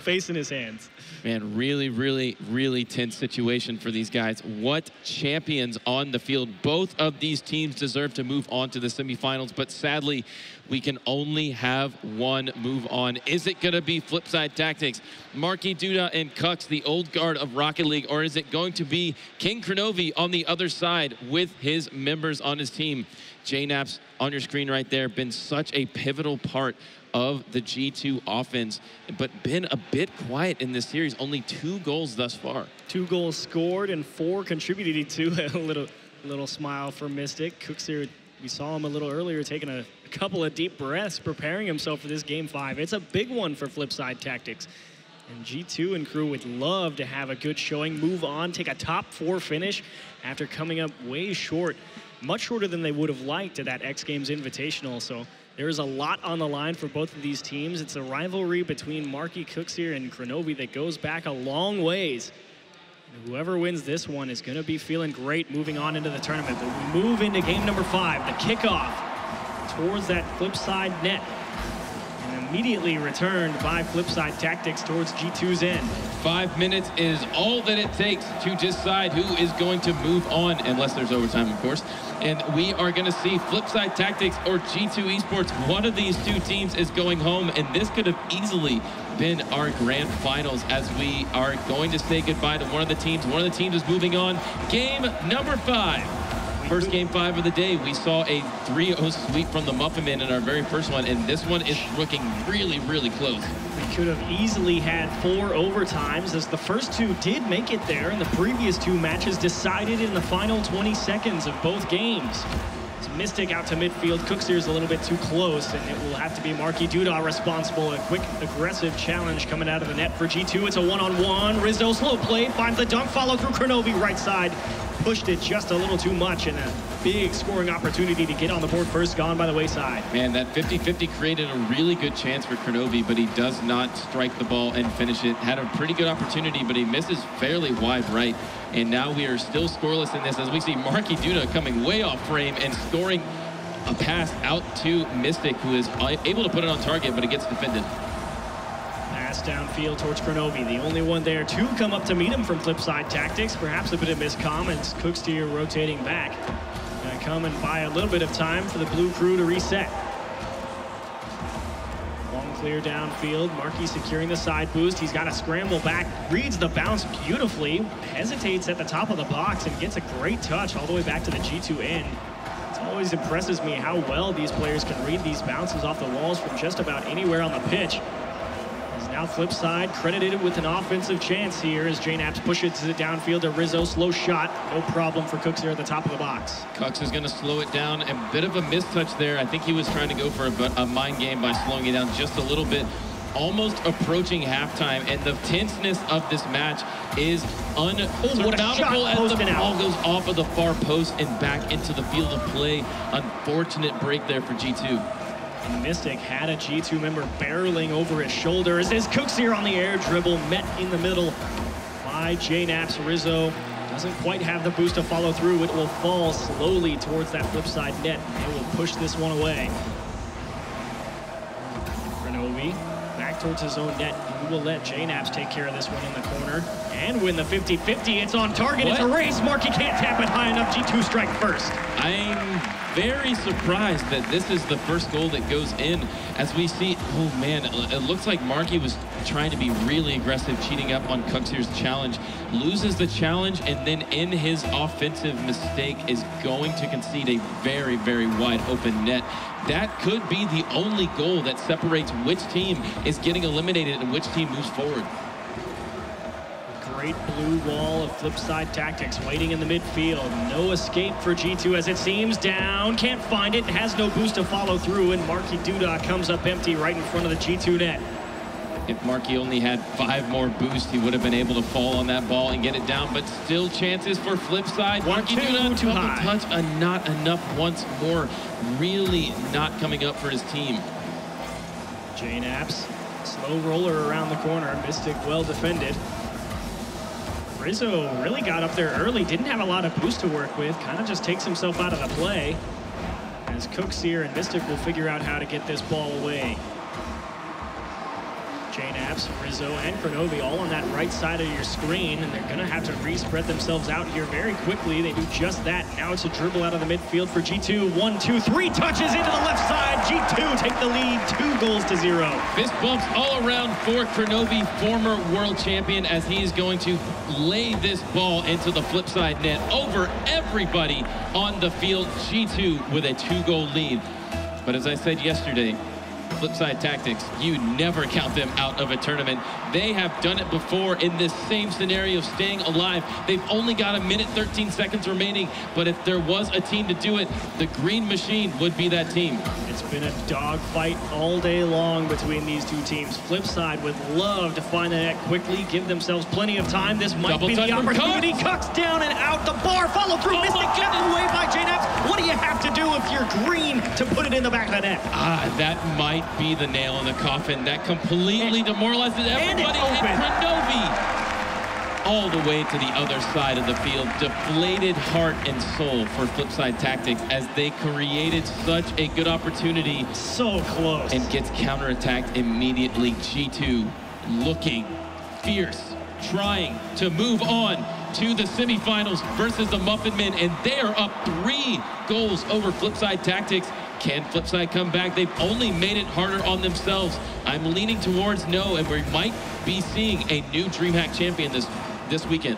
face in his hands. Man, really tense situation for these guys. What champions on the field. Both of these teams deserve to move on to the semifinals, but sadly, we can only have one move on. Is it going to be Flipside Tactics, Marky Duda and Cooks, the old guard of Rocket League, or is it going to be King Kronovi on the other side with his members on his team? J-Naps on your screen right there, been such a pivotal part of the G2 offense, but been a bit quiet in this series. Only 2 goals thus far. 2 goals scored and 4 contributed to. A little smile for Mystic. Cooks here, we saw him a little earlier taking a couple of deep breaths, preparing himself for this game 5. It's a big one for Flipside Tactics. And G2 and crew would love to have a good showing, move on, take a top 4 finish after coming up way short, much shorter than they would have liked at that X Games Invitational. So there is a lot on the line for both of these teams. It's a rivalry between Marky Cooks here and Kronovi that goes back a long ways. And whoever wins this one is going to be feeling great moving on into the tournament. But we move into game number 5, the kickoff towards that Flipside net. And immediately returned by Flipside Tactics towards G2's end. 5 minutes is all that it takes to decide who is going to move on, unless there's overtime, of course. And we are going to see Flipside Tactics or G2 Esports. One of these 2 teams is going home, and this could have easily been our grand finals as we are going to say goodbye to one of the teams. One of the teams is moving on. Game number 5. First game 5 of the day, we saw a 3-0 sweep from the Muffin Man in our very first one, and this one is looking really close. We could have easily had 4 overtimes, as the first 2 did make it there, and the previous 2 matches decided in the final 20 seconds of both games. It's Mystic out to midfield. Cooks here is a little bit too close, and it will have to be Marky Duda responsible. A quick, aggressive challenge coming out of the net for G2. It's a one-on-one. Rizzo, slow play, finds the dunk, follow through Kronovi right side. Pushed it just a little too much, and a big scoring opportunity to get on the board first, gone by the wayside. Man, that 50-50 created a really good chance for Kronovi, but he does not strike the ball and finish it. Had a pretty good opportunity, but he misses fairly wide right. And now we are still scoreless in this as we see Marky Duda coming way off frame and scoring a pass out to Mystic, who is able to put it on target, but it gets defended. Pass downfield towards Kronovi, the only one there to come up to meet him from Flipside Tactics. Perhaps a bit of miscomm as Cooksteer rotating back. Gonna come and buy a little bit of time for the blue crew to reset. Long clear downfield, Marky securing the side boost. He's got to scramble back, reads the bounce beautifully, hesitates at the top of the box and gets a great touch all the way back to the G2 end. It always impresses me how well these players can read these bounces off the walls from just about anywhere on the pitch. Now Flipside credited with an offensive chance here as JNaps pushes it downfield to Rizzo. Slow shot, no problem for Cooks there at the top of the box. Cox is going to slow it down. A bit of a mistouch there. I think he was trying to go for a mind game by slowing it down just a little bit. Almost approaching halftime, and the tenseness of this match is unsurmountable as the ball goes off of the far post and back into the field of play. Unfortunate break there for G2. And Mystic had a G2 member barreling over his shoulder as Cooks here on the air dribble, met in the middle by JNaps. Rizzo doesn't quite have the boost to follow through. It will fall slowly towards that Flipside net. It will push this one away. Kronovi back towards his own net. He will let JNaps take care of this one in the corner and win the 50-50. It's on target. What? It's a race. Marky can't tap it high enough. G2 strike first. I'm very surprised that this is the first goal that goes in as we see, oh man, it looks like Marky was trying to be really aggressive, cheating up on Cookseer's challenge, loses the challenge, and then in his offensive mistake is going to concede a very, very wide open net. That could be the only goal that separates which team is getting eliminated and which team moves forward. Great blue wall of Flipside Tactics waiting in the midfield. No escape for G2 as it seems. Down, can't find it, has no boost to follow through, and Marky Duda comes up empty right in front of the G2 net. If Marky only had 5 more boosts, he would have been able to fall on that ball and get it down, but still chances for Flipside. Marky Duda too high. Touch, not enough once more. Really not coming up for his team. JNaps, slow roller around the corner. Mystic well defended. Rizzo really got up there early, didn't have a lot of boost to work with, kind of just takes himself out of the play. As Cookseer and Mystic will figure out how to get this ball away. JNaps, Rizzo, and Kronovi all on that right side of your screen, and they're going to have to re-spread themselves out here very quickly. They do just that. Now it's a dribble out of the midfield for G2. 1, 2, 3 touches into the left side. G2 take the lead, 2-0. Fist bumps all around for Kronovi, former world champion, as he is going to lay this ball into the Flipside net over everybody on the field. G2 with a 2-goal lead. But as I said yesterday, Flipside Tactics, you never count them out of a tournament. They have done it before in this same scenario, staying alive. They've only got 1 minute, 13 seconds remaining, but if there was a team to do it, the Green Machine would be that team. It's been a dogfight all day long between these two teams. Flipside would love to find the net quickly, give themselves plenty of time. This might be the opportunity. Cucks down and out the bar, follow through. Mystic kept away by JNaps. What do you have to do if you're green to put it in the back of the net? That might be the nail in the coffin. That completely demoralizes everybody. And Kronovi all the way to the other side of the field. Deflated heart and soul for Flipside Tactics as they created such a good opportunity. So close. And gets counterattacked immediately. G2 looking fierce, trying to move on to the semifinals versus the Muffin Men, and they are up 3 goals over Flipside Tactics. Can Flipside come back? They've only made it harder on themselves. I'm leaning towards no, and we might be seeing a new DreamHack champion this weekend.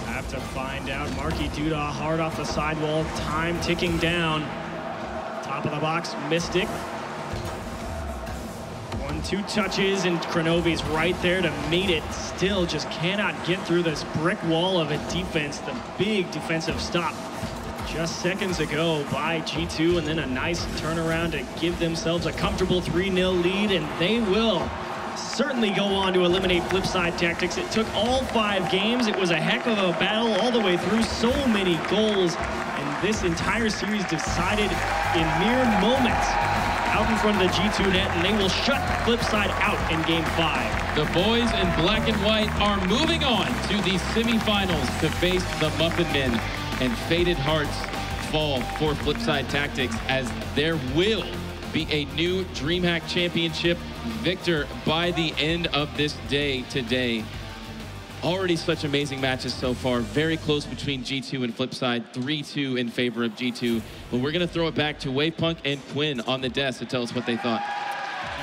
Have to find out. Marky Duda hard off the sidewall. Time ticking down. Top of the box, Mystic. 1-2 touches, and Kronovi's right there to meet it. Still just cannot get through this brick wall of a defense. The big defensive stop just seconds ago by G2, and then a nice turnaround to give themselves a comfortable 3-0 lead, and they will certainly go on to eliminate Flipside Tactics. It took all 5 games. It was a heck of a battle all the way through. So many goals, and this entire series decided in mere moments out in front of the G2 net, and they will shut Flipside out in Game 5. The boys in black and white are moving on to the semifinals to face the Muffin Men, and fated hearts fall for Flipside Tactics as there will be a new DreamHack Championship victor by the end of this day today. Already such amazing matches so far. Very close between G2 and Flipside. 3-2 in favor of G2. But we're going to throw it back to Wavepunk and Quinn on the desk to tell us what they thought.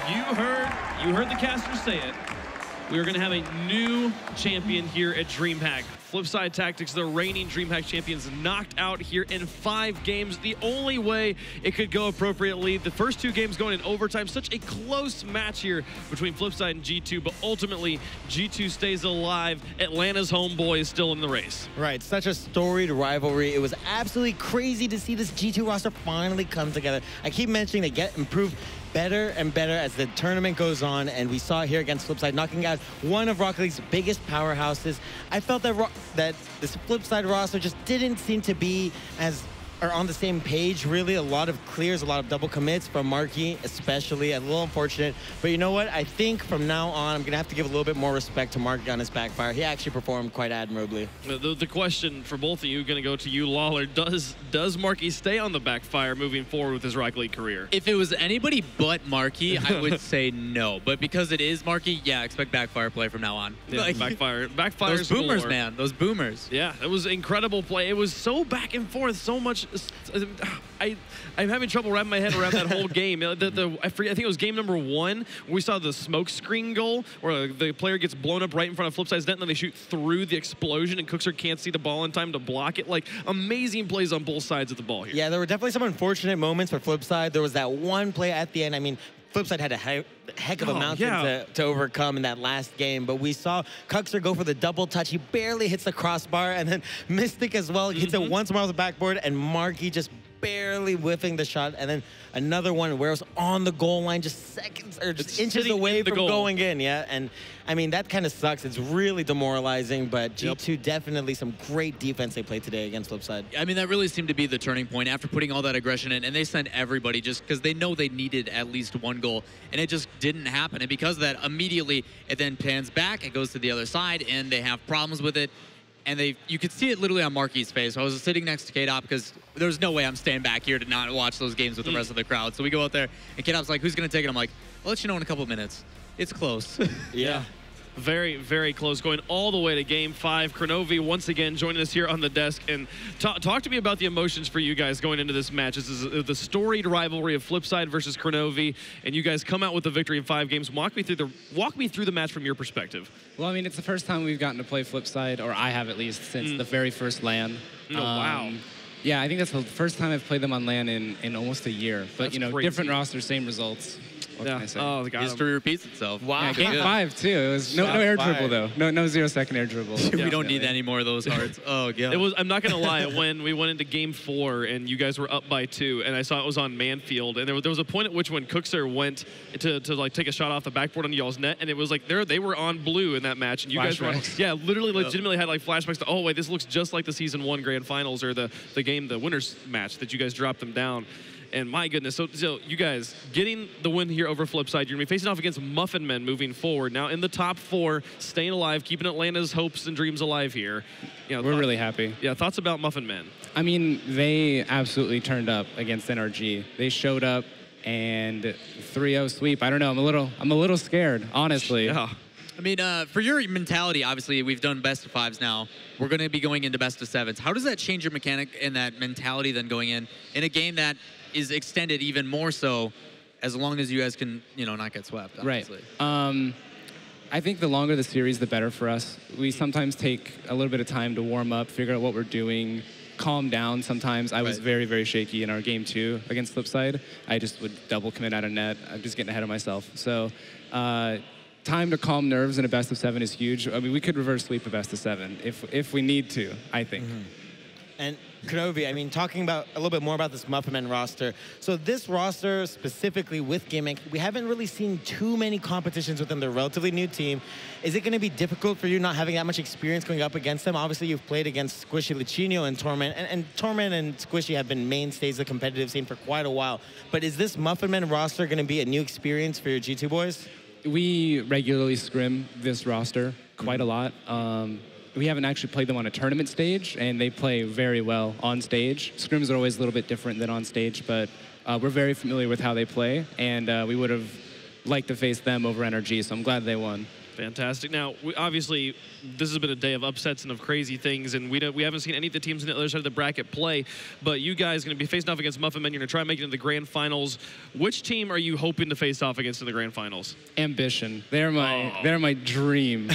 You heard the casters say it. We are going to have a new champion here at DreamHack. Flipside Tactics, the reigning DreamHack champions, knocked out here in 5 games. The only way it could go appropriately. The first 2 games going in overtime. Such a close match here between Flipside and G2, but ultimately G2 stays alive. Atlanta's homeboy is still in the race. Right, such a storied rivalry. It was absolutely crazy to see this G2 roster finally come together. I keep mentioning they get improved better and better as the tournament goes on, and we saw here against Flipside knocking out one of Rocket League's biggest powerhouses. I felt that this Flipside roster just didn't seem to be on the same page, really. A lot of clears, a lot of double commits from Marky, especially. A little unfortunate. But you know what? I think from now on, I'm going to have to give a little bit more respect to Marky on his backfire. He actually performed quite admirably. The question for both of you, going to go to you, Lawler. Does Marky stay on the backfire moving forward with his Rocket League career? If it was anybody but Marky, I would say no. But because it is Marky, yeah, expect backfire play from now on. Yeah, like, backfire. Those boomers, galore. Man. Those boomers. Yeah, it was incredible play. It was so back and forth, so much. I'm having trouble wrapping my head around that whole game. I think it was game number 1 where we saw the smoke screen goal where the player gets blown up right in front of Flipside's net, and then they shoot through the explosion, and Cookser can't see the ball in time to block it. Like, amazing plays on both sides of the ball here. Yeah, there were definitely some unfortunate moments for Flipside. There was that one play at the end. I mean, Flipside had a heck of a mountain to overcome in that last game, but we saw Cookser go for the double touch. He barely hits the crossbar, and then Mystic as well hits it once more on the backboard, and Marky just barely whiffing the shot, and then another one where it was on the goal line, just seconds or just inches away from going in. Yeah, and I mean, that kind of sucks. It's really demoralizing, but G2 definitely some great defense they played today against Flipside. I mean, that really seemed to be the turning point after putting all that aggression in, and they sent everybody just because they know they needed at least 1 goal, and it just didn't happen. And because of that, immediately it then pans back, it goes to the other side, and they have problems with it. And you could see it literally on Marky's face. I was sitting next to K-Dop because there's no way I'm staying back here to not watch those games with the rest of the crowd. So we go out there, and K-Dop's like, who's going to take it? I'm like, I'll let you know in a couple of minutes. It's close. Yeah. Very, very close, going all the way to Game 5. Kronovi once again joining us here on the desk. And talk to me about the emotions for you guys going into this match. This is the storied rivalry of Flipside versus Kronovi, and you guys come out with a victory in 5 games. Walk me through the match from your perspective. Well, I mean, it's the first time we've gotten to play Flipside, or I have at least, since the very first LAN. Oh, wow. Yeah, I think that's the first time I've played them on LAN in almost a year. But, you know, crazy. Different rosters, same results. What can I say? Oh, God. History repeats itself. Wow. Yeah, game 5 too. It was no air dribble though. No 0-second air dribble. We don't need any more of those hearts. Oh God. It was. I'm not gonna lie. When we went into Game 4 and you guys were up by 2, and I saw it was on Manfield, and there was a point at which when Cookser went to like take a shot off the backboard on y'all's net, and it was like they were on blue in that match, and you guys were literally legitimately had like flashbacks to, oh wait, this looks just like the Season 1 Grand Finals or the winners match that you guys dropped them down. And my goodness, so you guys getting the win here over Flipside. You're going to be facing off against Muffin Men moving forward. Now in the top 4, staying alive, keeping Atlanta's hopes and dreams alive here. You know, we're really happy. Yeah, thoughts about Muffin Men? I mean, they absolutely turned up against NRG. They showed up and 3-0 sweep. I don't know. I'm a little scared, honestly. Yeah. I mean, for your mentality, obviously, we've done best of 5s now. We're going to be going into best of 7s. How does that change your mechanic and that mentality then going in a game that is extended even more so as long as you guys can, you know, not get swept, obviously? Right. I think the longer the series, the better for us. We sometimes take a little bit of time to warm up, figure out what we're doing, calm down sometimes. I was very, very shaky in our Game 2 against Flipside. I just would double commit out of net. I'm just getting ahead of myself. So time to calm nerves in a best of 7 is huge. I mean, we could reverse sweep a best of 7 if we need to, I think. And Kronovi, I mean, talking about a little bit more about this Muffin Men roster. So this roster specifically with Gimmick, we haven't really seen too many competitions within the relatively new team. Is it going to be difficult for you not having that much experience going up against them? Obviously, you've played against Squishy Luchino and Torment, and Torment and Squishy have been mainstays of the competitive scene for quite a while. But is this Muffin Men roster going to be a new experience for your G2 boys? We regularly scrim this roster quite a lot. We haven't actually played them on a tournament stage, and they play very well on stage. Scrims are always a little bit different than on stage, but we're very familiar with how they play, and we would have liked to face them over NRG, so I'm glad they won. Fantastic. Now, obviously, this has been a day of upsets and of crazy things, and we haven't seen any of the teams on the other side of the bracket play, but you guys are going to be facing off against Muffin Men. You're going to try and make it into the grand finals. Which team are you hoping to face off against in the grand finals? Ambition. They're my dream.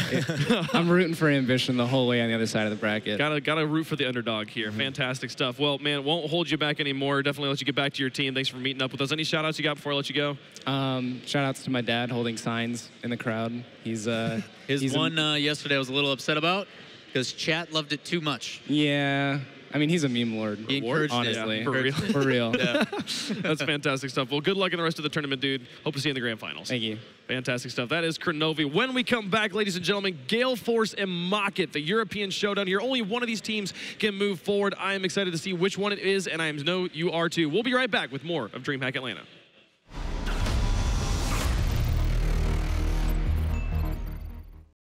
I'm rooting for Ambition the whole way on the other side of the bracket. Gotta root for the underdog here. Fantastic stuff. Well, man, won't hold you back anymore. Definitely let you get back to your team. Thanks for meeting up with us. Any shout-outs you got before I let you go? Shout-outs to my dad holding signs in the crowd. He's one yesterday I was a little upset about because chat loved it too much. Yeah. I mean, he's a meme lord. He encouraged honestly. it. For real. For real. Yeah. That's fantastic stuff. Well, good luck in the rest of the tournament, dude. Hope to see you in the grand finals. Thank you. Fantastic stuff. That is Kronovi. When we come back, ladies and gentlemen, Gale Force and Mocket, the European showdown here. Only one of these teams can move forward. I am excited to see which one it is, and I know you are too. We'll be right back with more of DreamHack Atlanta.